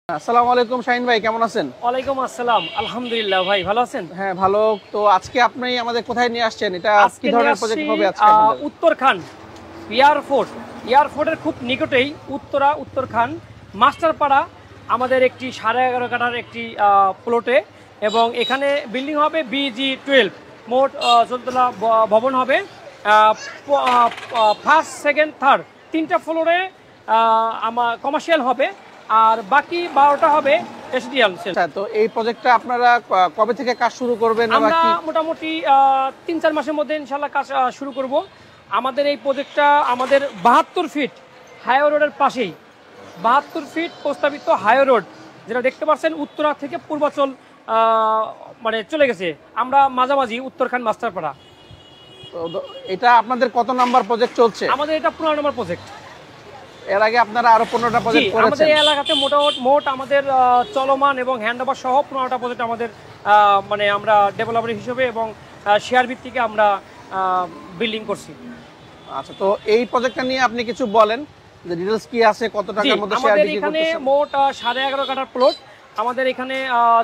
আসসালামু আলাইকুম শাহিন ভাই, কেমন আছেন? ওয়ালাইকুম আসসালাম, আলহামদুলিল্লাহ। ভাই ভালো আছেন? হ্যাঁ ভালো। তো আজকে আপনি আমাদের কোথায় নিয়ে আসছেন? এটা কি ধরনের প্রজেক্ট হবে আজকে আপনাদের? উত্তরখান এয়ারপোর্টের খুব নিকটেই উত্তরখান মাস্টারপাড়া আমাদের একটি 11.5 কাঠার একটি প্লটে, এবং এখানে বিল্ডিং হবে BG12, মোট 14তলা ভবন হবে। ফার্স্ট, সেকেন্ড, থার্ড তিনটা ফ্লোরে আমার কমার্শিয়াল হবে, আর বাকি 12টা হবে রেসিডেন্সিয়াল। আচ্ছা, তো এই প্রজেক্টটা আপনারা কবে থেকে কাজ শুরু করবেন? আমরা মোটামুটি 3-4 মাসের মধ্যে ইনশাল্লাহ কাজ শুরু করব। আমাদের এই প্রজেক্টটা আমাদের 72 ফিট হাইওয়ে রোডের পাশেই, 72 ফিট প্রস্তাবিত হাইওয়ে রোড, যেটা দেখতে পাচ্ছেন উত্তরা থেকে পূর্বাচল মানে চলে গেছে। আমরা মাঝামাঝি উত্তরখান মাস্টারপাড়া। এটা আপনাদের কত নাম্বার প্রজেক্ট চলছে? আমাদের এটা 15 নম্বর প্রজেক্ট। এর আগে আপনারা আরো 15টা প্রজেক্ট করেছেন? আমাদের এই এলাকাতে মোট আমাদের চলমান এবং হ্যান্ডওভার সহ 15টা প্রজেক্ট আমাদের মানে আমরা ডেভেলপার হিসেবে এবং শেয়ার ভিত্তিকে আমরা বিল্ডিং করছি। আচ্ছা, তো এই প্রজেক্টটা নিয়ে আপনি কিছু বলেন, যে ডিটেইলস কি আছে, কত টাকার মধ্যে শেয়ার বিক্রি করতেছেন? আমাদের এখানে মোট 11.5 কাঠার প্লট। আমাদের এখানে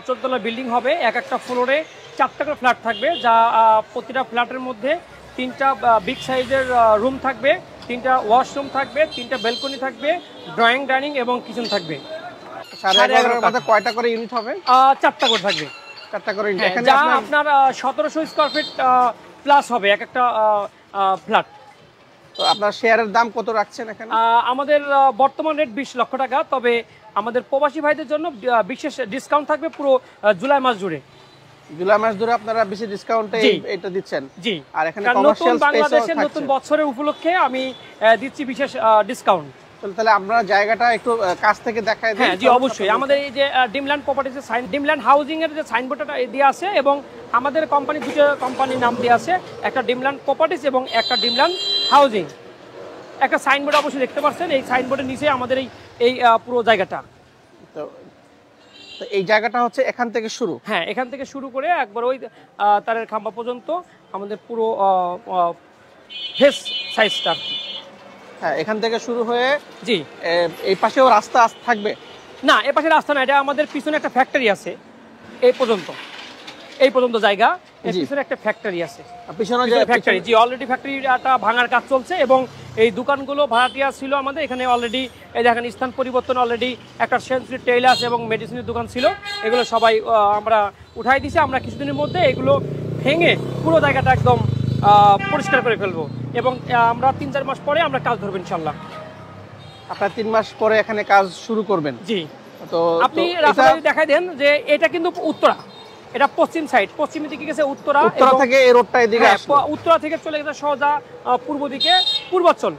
14তলা বিল্ডিং হবে। একটা ফ্লোরে 4টা করে ফ্ল্যাট থাকবে, যা প্রতিটা ফ্ল্যাটের মধ্যে 3টা বিগ সাইজের রুম থাকবে, 3টা ওয়াশরুম থাকবে, 3টা ব্যালকনি থাকবে, ড্রয়িং ডাইনিং এবং কিচেন থাকবে। 11.5 মধ্যে কয়টা করে ইউনিট হবে? 4টা করে থাকবে। 4টা করে ইউনিট। এখানে আপনার 1700 স্কয়ার ফিট প্লাস হবে একটা ফ্ল্যাট। তো আপনার শেয়ারের দাম কত রাখছেন এখানে? আমাদের বর্তমান রেট 20 লক্ষ টাকা, তবে আমাদের প্রবাসী ভাইদের জন্য বিশেষ ডিসকাউন্ট থাকবে পুরো জুলাই মাস জুড়ে। জুলাই মাস ধরে আপনারা বেশি ডিসকাউন্টে এটা দিচ্ছেন? জি। আর এখানে কমার্শিয়াল স্পেসও বাংলাদেশের নতুন বছরের উপলক্ষে আমি দিচ্ছি বিশেষ ডিসকাউন্ট। তাহলে আমরা জায়গাটা একটু কাছ থেকে দেখাই দিই। হ্যাঁ জি, অবশ্যই। আমাদের এই যে ডিমল্যান্ড প্রপার্টিজের ডিমল্যান্ড হাউজিং এর যে সাইনবোর্ডটা দিয়ে আছে, এবং আমাদের কোম্পানি দুটো কোম্পানির নাম দিয়ে আছে, একটা ডিমল্যান্ড প্রপার্টিজ এবং একটা ডিমল্যান্ড হাউজিং। একটা সাইনবোর্ড অবশ্যই দেখতে পাচ্ছেন, এই সাইনবোর্ডের নিচে আমাদের এই পুরো জায়গাটা। তো এই জায়গাটা হচ্ছে এখান থেকে শুরু? হ্যাঁ, এখান থেকে শুরু করে একবার ওই তারের খাম্বা পর্যন্ত আমাদের পুরো ফেস সাইজটা। হ্যাঁ, এখান থেকে শুরু হয়ে জি। এই পাশেও রাস্তা থাকবে? না, এই পাশে রাস্তা না, এটা আমাদের পিছনে একটা ফ্যাক্টরি আছে। এই পর্যন্ত জায়গা, এর পিছনে একটা ফ্যাক্টরি আছে। পিছনে যে ফ্যাক্টরি, জি, অলরেডি ফ্যাক্টরিটা ভাঙার কাজ চলছে, এবং এই দোকানগুলো ভাড়াটিয়া ছিল আমাদের এখানে অলরেডি। এই দেখেন স্থান পরিবর্তন, অলরেডি একটা সেন্সরি টেইলার্স এবং মেডিসিনের দোকান ছিল, এগুলো সবাই আমরা উঠাই দিয়েছি। আমরা কিছুদিনের মধ্যে এগুলো ভেঙে পুরো জায়গাটা একদম পরিষ্কার করে ফেলবো, এবং আমরা 3-4 মাস পরে আমরা কাজ ধরবো ইনশাল্লাহ। আপনারা 3 মাস পরে এখানে কাজ শুরু করবেন? জি। তো আপনি রাস্তা দেখাই দেন যে এটা কিন্তু উত্তরা, এটা পশ্চিম সাইড, পশ্চিমের দিকে গেছে উত্তরা থেকে এই রোডটা এদিকে আসলো। উত্তরা থেকে চলে গেছে সোজা পূর্ব দিকে পূর্বাচল।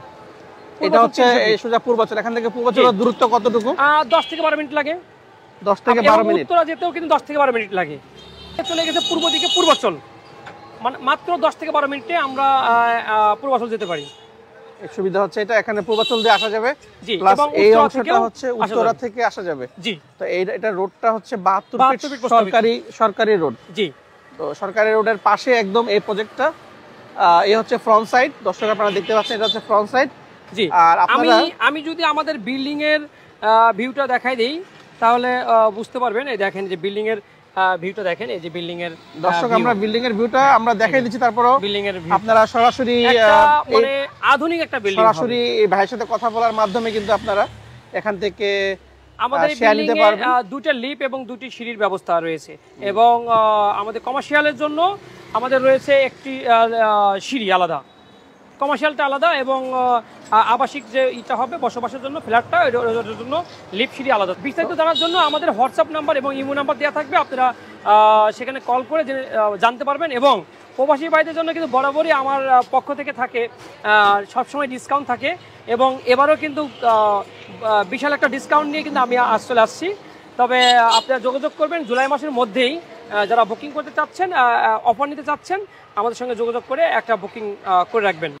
এটা হচ্ছে এই সোজা পূর্বাচল। এখান থেকে পূর্বাচলের দূরত্ব কতটুকু? 10 থেকে 12 মিনিট লাগে। 10 থেকে 12 মিনিট। উত্তরা যেতেও কিন্তু 10 থেকে 12 মিনিট লাগে। চলে গেছে পূর্ব দিকে পূর্বাচল, মানে মাত্র 10 থেকে 12 মিনিটে আমরা পূর্বাচল যেতে পারি। এই সুবিধা হচ্ছে এটা, এখানে পূর্বাচল দিয়ে আসা যাবে, জি, প্লাস এবং এই অংশটা হচ্ছে উত্তরা থেকে আসা যাবে। জি। তো এটা রোডটা হচ্ছে 72 ফিট সরকারি রোড। জি। তো সরকারি রোডের পাশে একদম এই প্রজেক্টটা। এই হচ্ছে ফ্রন্ট সাইড, দর্শক আপনারা দেখতে পাচ্ছেন, এটা হচ্ছে ফ্রন্ট সাইড। জি। আর আমি যদি আমাদের বিল্ডিং এর ভিউটা দেখাই দেই, তাহলে বুঝতে পারবেন। এই দেখেন যে বিল্ডিং এর ভিউটা দেখেন, এই যে বিল্ডিং এর দর্শক আমরা বিল্ডিং এর ভিউটা আমরা দেখাই দিচ্ছি, তারপরও বিল্ডিং এর আপনারা সরাসরি মানে আধুনিক একটা বিল্ডিং, সরাসরি এই ভাইয়ের সাথে কথা বলার মাধ্যমে কিন্তু আপনারা এখান থেকে আমাদের এই বিল্ডিং এ 2টা লিফট এবং 2টি সিঁড়ির ব্যবস্থা রয়েছে, এবং আমাদের কমার্শিয়ালের জন্য আমাদের রয়েছে একটি সিঁড়ি আলাদা, কমার্শিয়ালটা আলাদা, এবং আবাসিক যে ইটা হবে বসবাসের জন্য ফ্ল্যাটটা, এর জন্য লিফট সিঁড়ি আলাদা। বিস্তারিত জানার জন্য আমাদের হোয়াটসঅ্যাপ নাম্বার এবং ইমো নাম্বার দেওয়া থাকবে, আপনারা সেখানে কল করে জানতে পারবেন। এবং প্রবাসী ভাইদের জন্য কিন্তু বরাবরই আমার পক্ষ থেকে থাকে সবসময় ডিসকাউন্ট থাকে, এবং এবারও কিন্তু বিশাল একটা ডিসকাউন্ট নিয়ে কিন্তু আমি চলে আসছি। তবে আপনারা যোগাযোগ করবেন জুলাই মাসের মধ্যেই, যারা বুকিং করতে চাচ্ছেন, অফার নিতে চাচ্ছেন, আমাদের সঙ্গে যোগাযোগ করে একটা বুকিং করে রাখবেন।